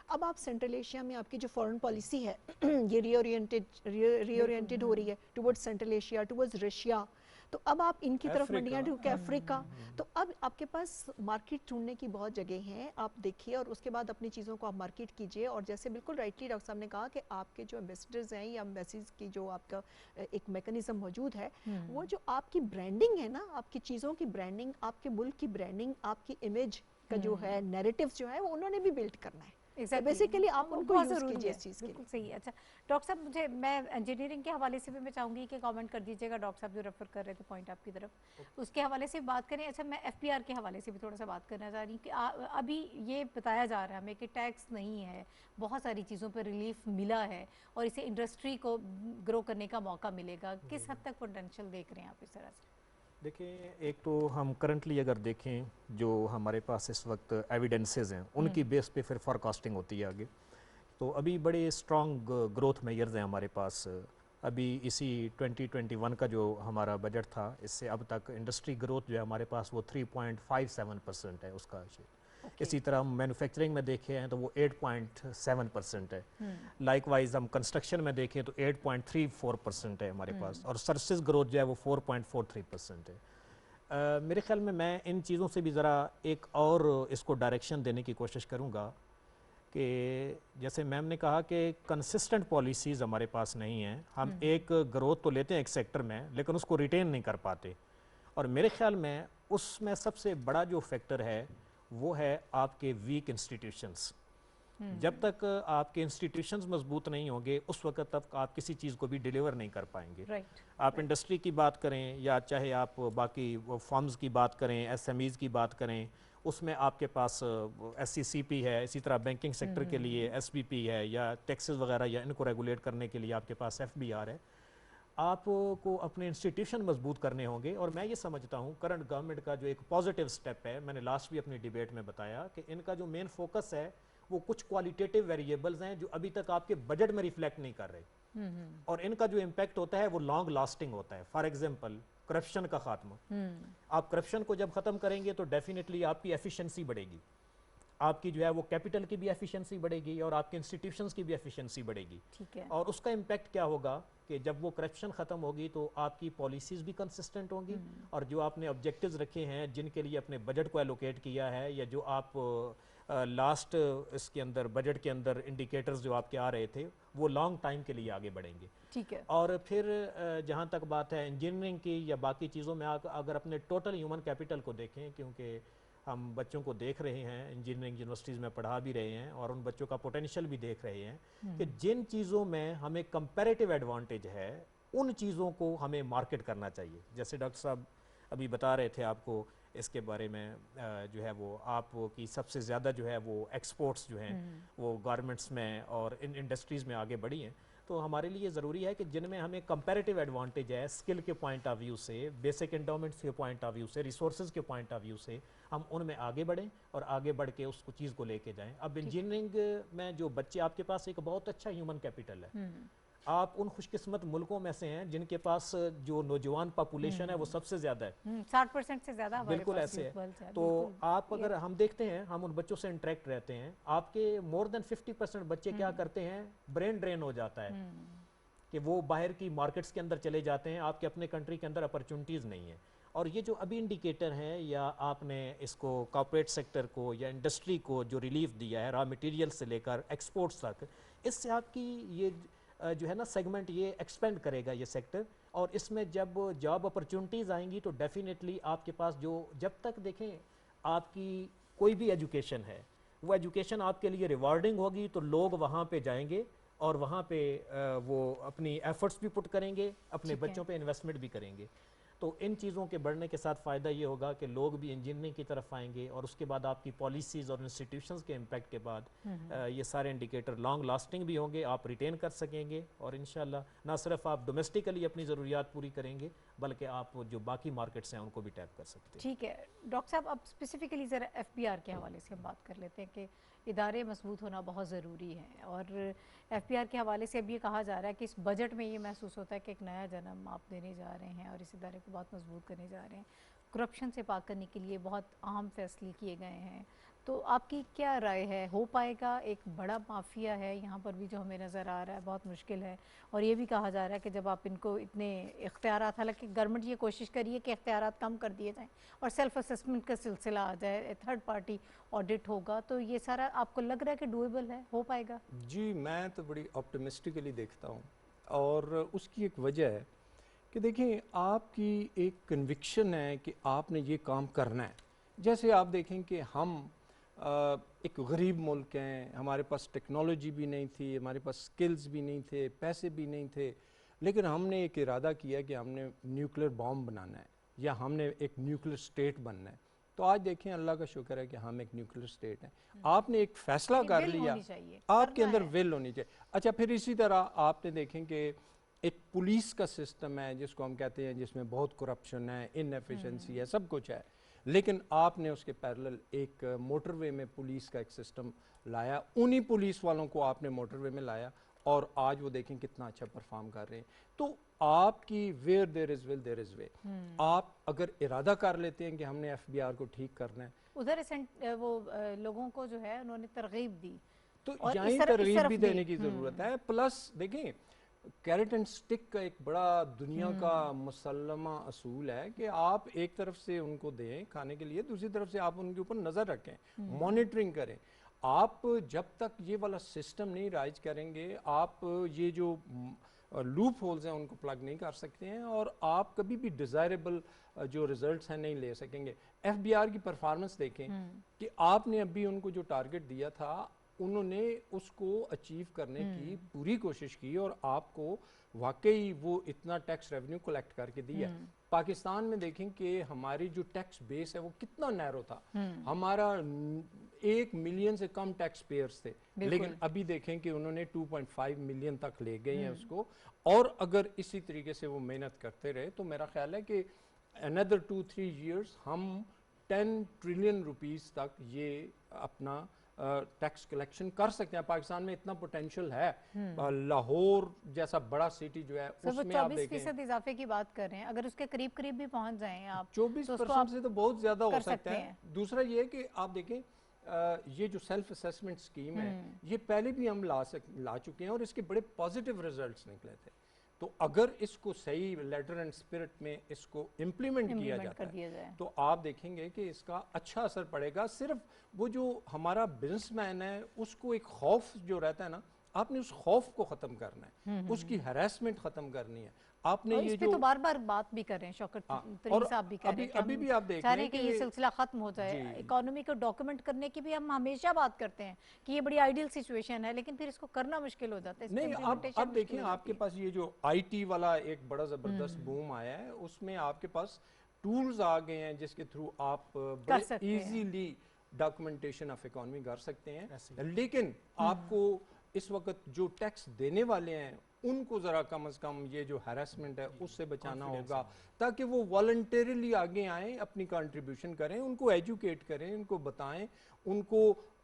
اب آپ سینٹرل ایشیا میں آپ کی جو فورن پالیسی ہے یہ ری اورینٹڈ ہو رہی ہے toward Central Asia, toward Russia. تو اب آپ ان کی طرف منڈیاں ڈھونڈ کے افریقہ. تو اب آپ کے پاس مارکیٹ ڈھونڈنے کی بہت جگہ ہیں. آپ دیکھیے اور اس کے بعد اپنی چیزوں کو آپ مارکیٹ کیجئے. اور جیسے بالکل رائٹلی ڈاکٹر صاحب نے کہا کہ آپ کے جو ایمبیسڈرز ہیں یا ایمبیسیز کی جو آپ کا ایک میکنزم موجود ہے، وہ جو آپ کی برانڈنگ ہے نا، آپ کی چیزوں کی برانڈنگ، آپ کے ملک کی برانڈنگ، آپ کی امیج کا جو ہے نیریٹیو جو ہے وہ انہوں نے بھی بلڈ کرنا ہے. بیسیکلی آپ ان کو یوز کیجئے اس چیز کے لیے. بالکل صحیح ہے. اچھا ڈاکٹر صاحب، میں انجینئرنگ کے حوالے سے بھی میں چاہوں گی کہ کامنٹ کر دیجیے گا. ڈاکٹر صاحب جو ریفر کر رہے تھے پوائنٹ آپ کی طرف، اس کے حوالے سے بات کریں. اچھا، میں ایف پی آر کے حوالے سے بھی تھوڑا سا بات کرنا چاہ رہی ہوں کہ ابھی یہ بتایا جا رہا ہے ہمیں کہ ٹیکس نہیں ہے، بہت ساری چیزوں پہ ریلیف ملا ہے اور اسے انڈسٹری کو گرو کرنے کا موقع ملے گا. کس حد تک پوٹینشیل دیکھ رہے ہیں آپ اس طرح سے؟ دیکھیں، ایک تو ہم کرنٹلی اگر دیکھیں جو ہمارے پاس اس وقت ایویڈنسز ہیں ان کی بیس پہ پھر فارکاسٹنگ ہوتی ہے آگے. تو ابھی بڑے اسٹرانگ گروتھ میئرز ہیں ہمارے پاس. ابھی اسی 2021 کا جو ہمارا بجٹ تھا، اس سے اب تک انڈسٹری گروتھ جو ہے ہمارے پاس وہ 3.57% ہے اس کا. اسی طرح ہم مینوفیکچرنگ میں دیکھیں ہیں تو وہ 8.7% ہے. لائک وائز ہم کنسٹرکشن میں دیکھیں تو 8.34% ہے ہمارے پاس. اور سروسز گروتھ جو ہے وہ 4.43% ہے. میرے خیال میں ان چیزوں سے بھی ذرا ایک اور اس کو ڈائریکشن دینے کی کوشش کروں گا کہ جیسے میم نے کہا کہ کنسسٹنٹ پالیسیز ہمارے پاس نہیں ہیں. ہم ایک گروتھ تو لیتے ہیں ایک سیکٹر میں، لیکن اس کو ریٹین نہیں کر پاتے. اور میرے خیال میں اس میں سب سے بڑا جو فیکٹر ہے وہ ہے آپ کے ویک انسٹیٹیوشنز. جب تک آپ کے انسٹیٹیوشنز مضبوط نہیں ہوں گے اس وقت تک آپ کسی چیز کو بھی ڈیلیور نہیں کر پائیں گے. آپ انڈسٹری کی بات کریں یا چاہے آپ باقی فارمز کی بات کریں، ایس ایم ایز کی بات کریں، اس میں آپ کے پاس ایس سی سی پی ہے. اسی طرح بینکنگ سیکٹر کے لیے ایس بی پی ہے، یا ٹیکسز وغیرہ یا ان کو ریگولیٹ کرنے کے لیے آپ کے پاس ایف بی آر ہے. آپ کو اپنے انسٹیٹیوشن مضبوط کرنے ہوں گے. اور میں یہ سمجھتا ہوں کرنٹ گورنمنٹ کا جو ایک پازیٹیو سٹیپ ہے، میں نے لاسٹ بھی اپنی ڈیبیٹ میں بتایا کہ ان کا جو مین فوکس ہے وہ کچھ کوالیٹیٹیو ویریبلز ہیں جو ابھی تک آپ کے بجٹ میں ریفلیکٹ نہیں کر رہے، اور ان کا جو امپیکٹ ہوتا ہے وہ لانگ لاسٹنگ ہوتا ہے. فار ایگزامپل کرپشن کا خاتمہ. آپ کرپشن کو جب ختم کریں گے تو ڈیفینیٹلی آپ کی ایفیشنسی بڑھے گی. آپ کی جو ہے وہ کیپٹل کی بھی ایفیشنسی بڑھے گی اور آپ کے انسٹیٹیوشنز کی بھی ایفیشنسی بڑھے گی. اور اس کا امپیکٹ کیا ہوگا کہ جب وہ کرپشن ختم ہوگی تو آپ کی پالیسیز بھی کنسسٹنٹ ہوں گی، اور جو آپ نے آبجیکٹیوز رکھے ہیں جن کے لیے اپنے بجٹ کو ایلوکیٹ کیا ہے، یا جو آپ لاسٹ اس کے اندر بجٹ کے اندر انڈیکیٹرز جو آپ کے آ رہے تھے، وہ لانگ ٹائم کے لیے آگے بڑھیں گے. ٹھیک ہے. اور پھر جہاں تک بات ہے انجینئرنگ کی یا باقی چیزوں میں، اگر اپنے ٹوٹل ہیومن کیپٹل کو دیکھیں، کیونکہ ہم بچوں کو دیکھ رہے ہیں، انجینئرنگ یونیورسٹیز میں پڑھا بھی رہے ہیں اور ان بچوں کا پوٹینشیل بھی دیکھ رہے ہیں کہ جن چیزوں میں ہمیں کمپیریٹیو ایڈوانٹیج ہے ان چیزوں کو ہمیں مارکیٹ کرنا چاہیے. جیسے ڈاکٹر صاحب ابھی بتا رہے تھے آپ کو اس کے بارے میں، جو ہے وہ آپ کی سب سے زیادہ جو ہے وہ ایکسپورٹس جو ہیں وہ گارمنٹس میں اور ان انڈسٹریز میں آگے بڑھی ہیں. تو ہمارے لیے ضروری ہے کہ جن میں ہمیں کمپیریٹیو ایڈوانٹیج ہے اسکل کے پوائنٹ آف ویو سے، بیسک انڈومنٹس کے پوائنٹ آف ویو سے، ریسورسز کے پوائنٹ آف ویو سے، ہم ان میں آگے بڑھیں اور آگے بڑھ کے اس چیز کو لے کے جائیں. اب انجینئرنگ میں جو بچے، آپ کے پاس ایک بہت اچھا ہیومن کیپٹل ہے. آپ ان خوش قسمت ملکوں میں سے ہیں جن کے پاس جو نوجوان پاپولیشن ہے وہ سب سے زیادہ ہے. 60% سے زیادہ ہمارے بالکل پاس ایسے youth ہے. wealth ہے. تو بالکل. آپ اگر ہم دیکھتے ہیں, ہم ان بچوں سے انٹریکٹ رہتے ہیں, آپ کے مور دین 50% بچے کیا کرتے ہیں, برین ڈرین ہو جاتا ہے کہ وہ باہر کی مارکیٹس کے اندر چلے جاتے ہیں, آپ کے اپنے کنٹری کے اندر اپرچونٹیز نہیں ہیں. اور یہ جو ابھی انڈیکیٹر ہیں, یا آپ نے اس کو کارپوریٹ سیکٹر کو یا انڈسٹری کو جو ریلیف دیا ہے را مٹیریل سے لے کر ایکسپورٹس تک, اس سے آپ کی یہ جو ہے نا سیگمنٹ یہ ایکسپینڈ کرے گا یہ سیکٹر. اور اس میں جب جاب اپرچونٹیز آئیں گی تو ڈیفینیٹلی آپ کے پاس جو جب تک دیکھیں آپ کی کوئی بھی ایجوکیشن ہے, وہ ایجوکیشن آپ کے لیے ریوارڈنگ ہوگی تو لوگ وہاں پہ جائیں گے اور وہاں پہ وہ اپنی ایفرٹس بھی پٹ کریں گے, اپنے بچوں پہ انویسٹمنٹ بھی کریں گے. تو ان چیزوں کے بڑھنے کے ساتھ فائدہ یہ ہوگا کہ لوگ بھی انجینئرنگ کی طرف آئیں گے, اور اس کے بعد آپ کی پالیسیز اور انسٹیٹیوشنز کے امپیکٹ کے بعد یہ سارے انڈیکیٹر لانگ لاسٹنگ بھی ہوں گے, آپ ریٹین کر سکیں گے, اور انشاءاللہ نہ صرف آپ ڈومیسٹیکلی اپنی ضروریات پوری کریں گے بلکہ آپ جو باقی مارکیٹس ہیں ان کو بھی ٹیپ کر سکتے ہیں. ٹھیک ہے ڈاکٹر صاحب, اب اسپیسیفکلی ذرا ایف بی آر کے حوالے سے ہم بات کر لیتے ہیں کہ ادارے مضبوط ہونا بہت ضروری ہے, اور ایف بی آر کے حوالے سے اب یہ کہا جا رہا ہے کہ اس بجٹ میں یہ محسوس ہوتا ہے کہ ایک نیا جنم آپ دینے جا رہے ہیں اور اس ادارے کو بہت مضبوط کرنے جا رہے ہیں, کرپشن سے پاک کرنے کے لیے بہت اہم فیصلے کیے گئے ہیں. تو آپ کی کیا رائے ہے, ہو پائے گا؟ ایک بڑا مافیا ہے یہاں پر بھی جو ہمیں نظر آ رہا ہے, بہت مشکل ہے. اور یہ بھی کہا جا رہا ہے کہ جب آپ ان کو اتنے اختیارات, حالانکہ گورنمنٹ یہ کوشش کریے کہ اختیارات کم کر دیے جائیں اور سیلف اسسمنٹ کا سلسلہ آ جائے, تھرڈ پارٹی آڈٹ ہوگا, تو یہ سارا آپ کو لگ رہا ہے کہ ڈویبل ہے, ہو پائے گا؟ جی میں تو بڑی آپٹمسٹکلی دیکھتا ہوں, اور اس کی ایک وجہ ہے کہ دیکھیں آپ کی ایک کنوکشن ہے کہ آپ نے یہ کام کرنا ہے. جیسے آپ دیکھیں کہ ہم ایک غریب ملک ہیں, ہمارے پاس ٹیکنالوجی بھی نہیں تھی, ہمارے پاس سکلز بھی نہیں تھے, پیسے بھی نہیں تھے, لیکن ہم نے ایک ارادہ کیا کہ ہم نے نیوکلیر بام بنانا ہے یا ہم نے ایک نیوکلیر سٹیٹ بننا ہے. تو آج دیکھیں اللہ کا شکر ہے کہ ہم ایک نیوکلیر سٹیٹ ہیں. آپ نے ایک فیصلہ کر لیا, آپ کے اندر ول ہونی چاہیے. اچھا پھر اسی طرح آپ نے دیکھیں کہ ایک پولیس کا سسٹم ہے جس کو ہم کہتے ہیں جس میں بہت کرپشن ہے, ان ایفیشنسی ہے, سب کچھ ہے, لیکن آپ نے اس کے پیرلل ایک موٹر وے میں پولیس کا ایک سسٹم لایا, انہی پولیس والوں کو آپ نے موٹر وے میں لایا, اور آج وہ دیکھیں کتنا اچھا پرفارم کر رہے ہیں. تو آپ کی ویئر دیر از ول دیر از وے. آپ اگر ارادہ کر لیتے ہیں کہ ہم نے ایف بی آر کو ٹھیک کرنا ہے, ادھر وہ لوگوں کو جو ہے انہوں نے ترغیب دی, تو اور یہیں ترغیب بھی دینے کی ضرورت ہے. پلس دیکھیں کیرٹ اینڈ سٹک کا ایک بڑا دنیا کا مسلمہ اصول ہے کہ آپ ایک طرف سے ان کو دیں کھانے کے لیے, دوسری طرف سے آپ ان کے اوپر نظر رکھیں, مانیٹرنگ کریں. آپ جب تک یہ والا سسٹم نہیں رائج کریں گے, آپ یہ جو لوپ ہولز ہیں ان کو پلگ نہیں کر سکتے ہیں, اور آپ کبھی بھی ڈیزائربل جو ریزلٹس ہیں نہیں لے سکیں گے. ایف بی آر کی پرفارمنس دیکھیں کہ آپ نے ابھی ان کو جو ٹارگٹ دیا تھا انہوں نے اس کو اچیو کرنے کی پوری کوشش کی, اور آپ کو واقعی وہ اتنا ٹیکس ریونیو کلیکٹ کر کے دیا. پاکستان میں دیکھیں کہ ہماری جو ٹیکس بیس ہے وہ کتنا نیرو تھا, ہمارا 1 ملین سے کم ٹیکس پیئرز تھے, لیکن ابھی دیکھیں کہ انہوں نے 2.5 ملین تک لے گئے ہیں اس کو. اور اگر اسی طریقے سے وہ محنت کرتے رہے تو میرا خیال ہے کہ another 2-3 years ہم 10 ٹریلین روپیز تک یہ اپنا ٹیکس کلیکشن کر سکتے ہیں. پاکستان میں اتنا پوٹینشیل ہے, لاہور جیسا بڑا سٹی جو ہے اس میں آپ دیکھیں 24% اضافے کی بات کر رہے ہیں, اگر اس کے قریب قریب بھی پہنچ جائیں آپ 24% سے تو بہت زیادہ ہو سکتا ہے. دوسرا یہ کہ آپ دیکھیں یہ جو سیلف اسیسمنٹ سکیم ہے یہ پہلے بھی ہم لا چکے ہیں اور اس کے بڑے پازیٹیو ریزلٹس نکلے تھے. تو اگر اس کو صحیح لیٹر اینڈ اسپرٹ میں اس کو امپلیمنٹ کیا جاتا ہے تو آپ دیکھیں گے کہ اس کا اچھا اثر پڑے گا. صرف وہ جو ہمارا بزنس مین ہے اس کو ایک خوف جو رہتا ہے نا, آپ نے اس خوف کو ختم کرنا ہے, اس کی ہیراسمنٹ ختم کرنی ہے. آپ نے یہ جو تو بار بار بات بھی کر رہے ہیں شوکت ترین صاحب بھی کہہ رہے ہیں ابھی بھی آپ دیکھ رہے ہیں کہ یہ سلسلہ ختم ہو جائے. اکانومی کو ڈاکیومنٹ کرنے کی بھی ہم ہمیشہ بات کرتے ہیں کہ یہ بڑی آئیڈیل سچویشن ہے, لیکن پھر اس کو کرنا مشکل ہو جاتا ہے. نہیں اب دیکھیں آپ کے پاس یہ جو آئی ٹی والا ایک بڑا زبردست بوم آیا ہے, اس میں آپ کے پاس ٹولز آ گئے ہیں جس کے تھرو آپ بڑے ایزیلی ڈاکومنٹیشن آف اکانومی کر سکتے ہیں. لیکن آپ کو اس وقت جو ٹیکس دینے والے ہیں ان کو ذرا کم از کم یہ جو ہیراسمنٹ ہے اس سے بچانا ہوگا, تاکہ وہ والنٹیرلی آگے آئیں, اپنی کنٹریبیوشن کریں, ان کو ایجوکیٹ کریں, ان کو بتائیں, ان کو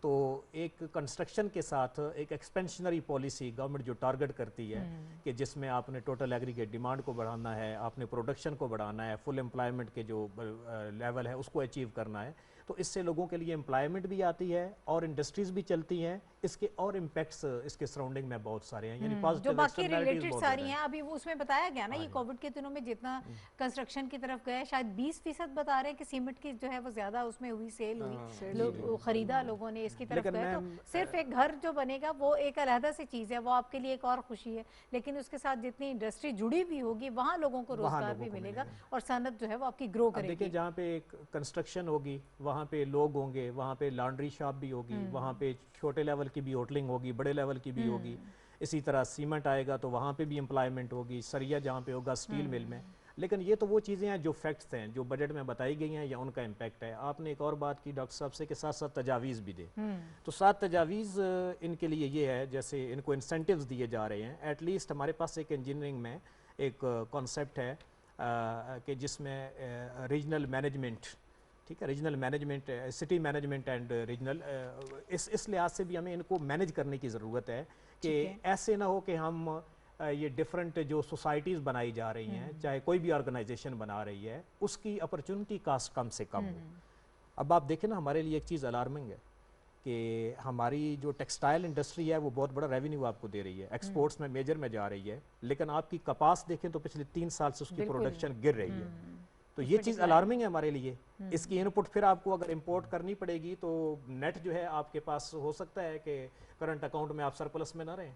تو ایک کنسٹرکشن کے ساتھ ایک ایکسپینشنری پالیسی گورنمنٹ جو ٹارگٹ کرتی ہے کہ جس میں آپ نے ٹوٹل ایگریگیٹ ڈیمانڈ کو بڑھانا ہے، آپ نے پروڈکشن کو بڑھانا ہے، فل امپلائمنٹ کے جو لیول ہے اس کو اچیو کرنا ہے، تو اس سے لوگوں کے لیے امپلائمنٹ بھی آتی ہے اور انڈسٹریز بھی چلتی ہیں. اس کے اور امپیکٹس اس کے سراؤنڈنگ میں بہت سارے ہیں، یعنی جو پازیٹیو باقی ایکسٹرنلٹیز ریلیٹڈ بہت ساری زیادہ ہیں. ہیں. ابھی وہ اس میں بتایا گیا نا یہ کووڈ کے دنوں میں جتنا کنسٹرکشن کی طرف گیا شاید 20% بتا رہے ہیں کہ سیمنٹ کی جو ہے وہ زیادہ اس میں ہوئی سیل ہوئی، لوگ خریدا لوگوں نے اس کی طرف لیکن گئے. تو میم صرف ایک گھر جو بنے گا وہ ایک علیحدہ سی چیز ہے، وہ آپ کے لیے ایک اور خوشی ہے، لیکن اس کے ساتھ جتنی انڈسٹری جڑی ہوئی ہوگی وہاں لوگوں کو روزگار بھی ملے گا اور صنعت جو ہے وہ آپ کی گرو اب کرے دیکھیں گی. جہاں پہ ایک کنسٹرکشن ہوگی وہاں پہ لوگ ہوں گے، وہاں پہ لانڈری شاپ بھی ہوگی، وہاں پہ چھوٹے لیول کی بھی ہوٹلنگ ہوگی، بڑے لیول کی بھی ہوگی. اسی طرح سیمنٹ آئے گا تو وہاں پہ بھی امپلائمنٹ ہوگی، سریا جہاں پہ ہوگا اسٹیل مل میں. لیکن یہ تو وہ چیزیں ہیں جو فیکٹس ہیں جو بجٹ میں بتائی گئی ہیں یا ان کا امپیکٹ ہے. آپ نے ایک اور بات کی ڈاکٹر صاحب سے کہ ساتھ ساتھ تجاویز بھی دے، تو 7 تجاویز ان کے لیے یہ ہے جیسے ان کو انسینٹیوز دیے جا رہے ہیں. ایٹ لیسٹ ہمارے پاس ایک انجینئرنگ میں ایک کانسیپٹ ہے کہ جس میں ریجنل مینجمنٹ، ٹھیک ہے، regional management, city management and regional, اس لحاظ سے بھی ہمیں ان کو مینج کرنے کی ضرورت ہے کہ ایسے نہ ہو کہ ہم یہ ڈفرنٹ جو سوسائٹیز بنائی جا رہی ہیں، چاہے کوئی بھی آرگنائزیشن بنا رہی ہے، اس کی اپرچونٹی کاسٹ کم سے کم ہو. اب آپ دیکھیں نا ہمارے لیے ایک چیز الارمنگ ہے کہ ہماری جو ٹیکسٹائل انڈسٹری ہے وہ بہت بڑا ریونیو آپ کو دے رہی ہے، ایکسپورٹس میں میجر میں جا رہی ہے، لیکن آپ کی کپاس دیکھیں تو پچھلے 3 سال سے اس کی پروڈکشن گر رہی ہے. تو یہ چیز الارمنگ ہے ہمارے لیے. اس کی ان پٹ پھر آپ کو اگر امپورٹ کرنی پڑے گی تو نیٹ جو ہے آپ کے پاس ہو سکتا ہے کہ کرنٹ اکاؤنٹ میں آپ سرپلس میں نہ رہیں.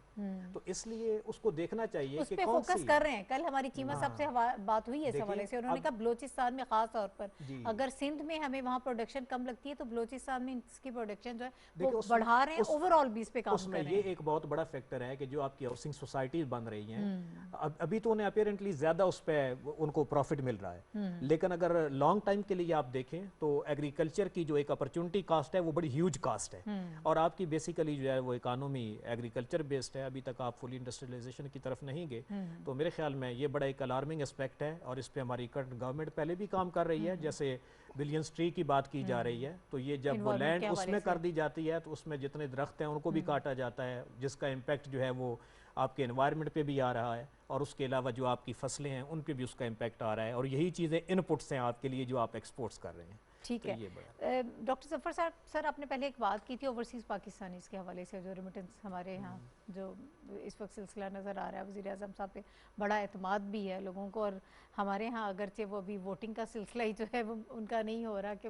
تو اس لیے اس کو دیکھنا چاہیے اس کہ پہ کون فوکس سی. کر رہے ہیں. کل ہماری چیمہ صاحب سے بات ہوئی ہے اس حوالے سے، انہوں نے کہا بلوچستان میں خاص طور پر اگر سندھ میں ہمیں وہاں پروڈکشن کم لگتی ہے تو بلوچستان میں اس کی پروڈکشن جو ہے وہ بڑھا رہے ہیں، اوور آل بیس پہ کام اس میں کر رہے یہ ہیں. ایک بہت بڑا فیکٹر ہے کہ جو آپ کی ہاؤسنگ سوسائٹیز بن رہی ہیں ابھی تو انہیں اپیرنٹلی زیادہ اس پہ ان کو پروفٹ مل رہا ہے، لیکن اگر لانگ ٹائم کے لیے آپ دیکھیں تو ایگریکلچر کی جو ایک اپرچونٹی کاسٹ ہے وہ بڑی ہیوج کاسٹ ہے، اور آپ کی بیسیکلی جو ہے وہ اکانومی ایگریکلچر بیسڈ ہے. ابھی تک آپ فلی انڈسٹریلائزیشن کی طرف نہیں گئے. تو میرے خیال میں یہ بڑا ایک الارمنگ اسپیکٹ ہے اور اس پہ ہماری گورنمنٹ پہلے بھی کام کر رہی ہے. جیسے بلینس ٹری کی بات کی جا رہی ہے تو یہ جب وہ لینڈ اس میں کر دی جاتی ہے تو اس میں جتنے درخت ہیں ان کو بھی کاٹا جاتا ہے، جس کا امپیکٹ جو ہے وہ آپ کے انوائرمنٹ پہ بھی آ رہا ہے، اور اس کے علاوہ جو آپ کی فصلیں ہیں ان پہ بھی اس کا امپیکٹ آ رہا ہے. اور یہی چیزیں ان پٹس ہیں آپ کے لیے جو آپ ایکسپورٹس کر رہے ہیں. ٹھیک ہے. ڈاکٹر ظفر صاحب سر آپ نے پہلے ایک بات کی تھی اوورسیز پاکستانیز کے حوالے سے، جو ریمیٹنس ہمارے یہاں جو اس وقت سلسلہ نظر آ رہا ہے، وزیر اعظم صاحب پہ بڑا اعتماد بھی ہے لوگوں کو، اور ہمارے ہاں اگرچہ وہ ابھی ووٹنگ کا سلسلہ ہی جو ہے وہ ان کا نہیں ہو رہا، کہ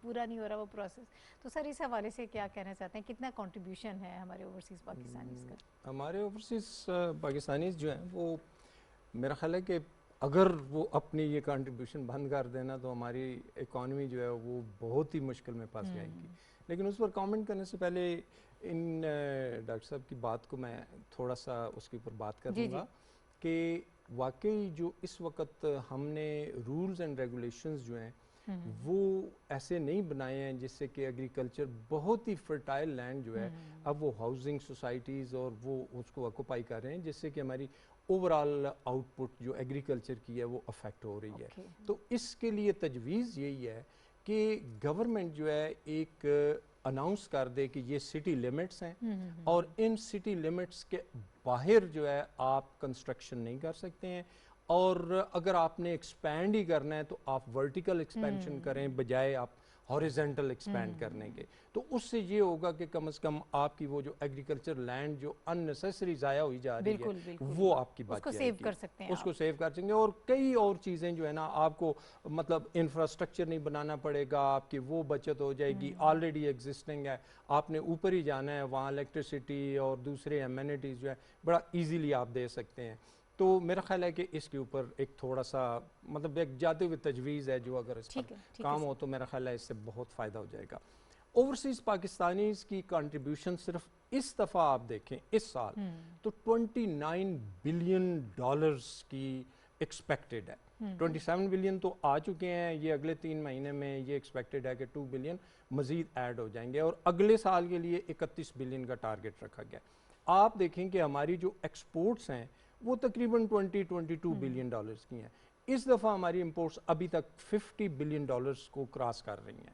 پورا نہیں ہو رہا وہ پروسیس. تو سر اس حوالے سے کیا کہنا چاہتے ہیں، کتنا کنٹریبیوشن ہے ہمارے اوورسیز پاکستانیز کا؟ ہمارے اوورسیز پاکستانیز جو ہیں وہ میرا خیال ہے کہ اگر وہ اپنی یہ کنٹریبیوشن بند کر دینا تو ہماری اکانومی جو ہے وہ بہت ہی مشکل میں پھنس جائے گی. لیکن اس پر کامنٹ کرنے سے پہلے ان ڈاکٹر صاحب کی بات کو میں تھوڑا سا اس کے اوپر بات کر دوں گا کہ واقعی جو اس وقت ہم نے رولز اینڈ ریگولیشنز جو ہیں وہ ایسے نہیں بنائے ہیں جس سے کہ ایگریکلچر بہت ہی فرٹائل لینڈ جو ہے اب وہ ہاؤسنگ سوسائٹیز اور وہ اس کو آکوپائی کر رہے ہیں، جس سے کہ ہماری اوور آل آؤٹ پٹ جو ایگریکلچر کی ہے وہ افیکٹ ہو رہی ہے. تو اس کے لیے تجویز یہی ہے کہ گورنمنٹ جو ہے ایک اناؤنس کر دے کہ یہ سٹی لیمٹس ہیں اور ان سٹی لیمٹس کے باہر جو ہے آپ کنسٹرکشن نہیں کر سکتے ہیں، اور اگر آپ نے ایکسپینڈ ہی کرنا ہے تو آپ ورٹیکل ایکسپینشن کریں بجائے آپ ہاریزنٹل ایکسپینڈ کرنے کے. تو اس سے یہ ہوگا کہ کم از کم آپ کی وہ جو ایگریکلچر لینڈ جو ان نیسیسری ضائع ہوئی جا رہی ہے وہ آپ کی بات سیو کر سکتے ہیں، اس کو سیو کر سکیں گے. اور کئی اور چیزیں جو ہے نا آپ کو مطلب انفراسٹرکچر نہیں بنانا پڑے گا، آپ کی وہ بچت ہو جائے گی، آلریڈی ایگزسٹنگ ہے، آپ نے اوپر ہی جانا ہے، وہاں الیکٹریسٹی اور دوسرے ایمینٹیز جو ہے بڑا ایزیلی آپ دے سکتے ہیں. تو میرا خیال ہے کہ اس کے اوپر ایک تھوڑا سا مطلب ایک جاتے ہوئے تجویز ہے جو اگر اس پر کام ہو تو میرا خیال ہے اس سے بہت فائدہ ہو جائے گا. اوورسیز پاکستانیز کی کنٹریبیوشن صرف اس دفعہ آپ دیکھیں اس سال تو $29 بلین کی ایکسپیکٹڈ ہے. 27 بلین تو آ چکے ہیں، یہ اگلے 3 مہینے میں یہ ایکسپیکٹڈ ہے کہ 2 بلین مزید ایڈ ہو جائیں گے، اور اگلے سال کے لیے 31 بلین کا ٹارگٹ رکھا گیا. آپ دیکھیں کہ ہماری جو ایکسپورٹس ہیں وہ تقریباً 22 بلین ڈالرز کی ہیں. اس دفعہ ہماری امپورٹس ابھی تک $50 بلین کو کراس کر رہی ہیں.